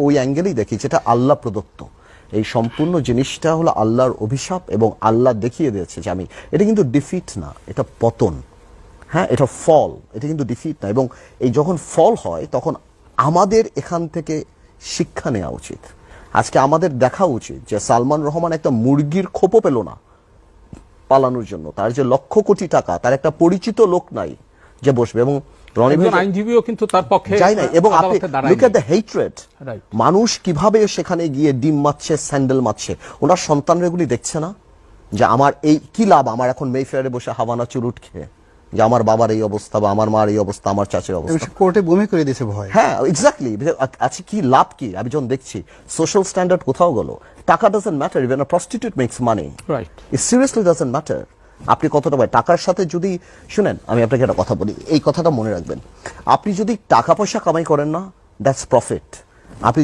ওই অ্যাঙ্গেলেই দেখি যেটা আল্লাহ প্রদত্ত। এই সম্পূর্ণ জিনিসটা হলো আল্লাহর অভিশাপ, এবং আল্লাহ দেখিয়ে দিয়েছে যে আমি, এটা কিন্তু ডিফিট না, এটা পতন। হ্যাঁ, এটা ফল, এটা কিন্তু ডিফিট না। এবং এই যখন ফল হয় তখন আমাদের এখান থেকে শিক্ষা নেওয়া উচিত। আজকে আমাদের দেখা উচিত যে সালমান রহমান একটা মুরগির খোপও পেল না পালানোর জন্য। তার যে লক্ষ কোটি টাকা, তার একটা পরিচিত লোক নাই যে বসবে। এবং আইনজীবীও কিন্তু তার পক্ষে যাই নাই। এবং আপনি লুক এট দ্য হেট্রেড, মানুষ কিভাবে সেখানে গিয়ে ডিম মারছে, স্যান্ডেল মারছে। ওনার সন্তানরা এগুলি দেখছে না যে আমার এই কি লাভ, আমার এখন মেফেয়ারে বসে হাওয়ানা চুরুট খেয়ে, যে আমার বাবার এই অবস্থা বা আমার মার এই অবস্থা, আমার চাচের অবস্থা, কোর্টে বমি করে দিয়েছে ভয়। হ্যাঁ, এক্স্যাক্টলি। আছে কি লাভ কি? আমি যখন দেখছি সোশ্যাল স্ট্যান্ডার্ড কোথাও গেল, টাকা doesn't matter, even a prostitute makes money, it seriously doesn't matter আপনি কতটা পায়। টাকার সাথে যদি, শুনেন আমি আপনাকে একটা কথা বলি, এই কথাটা মনে রাখবেন, আপনি যদি টাকা পয়সা কামাই করেন না, দ্যাটস প্রফিট।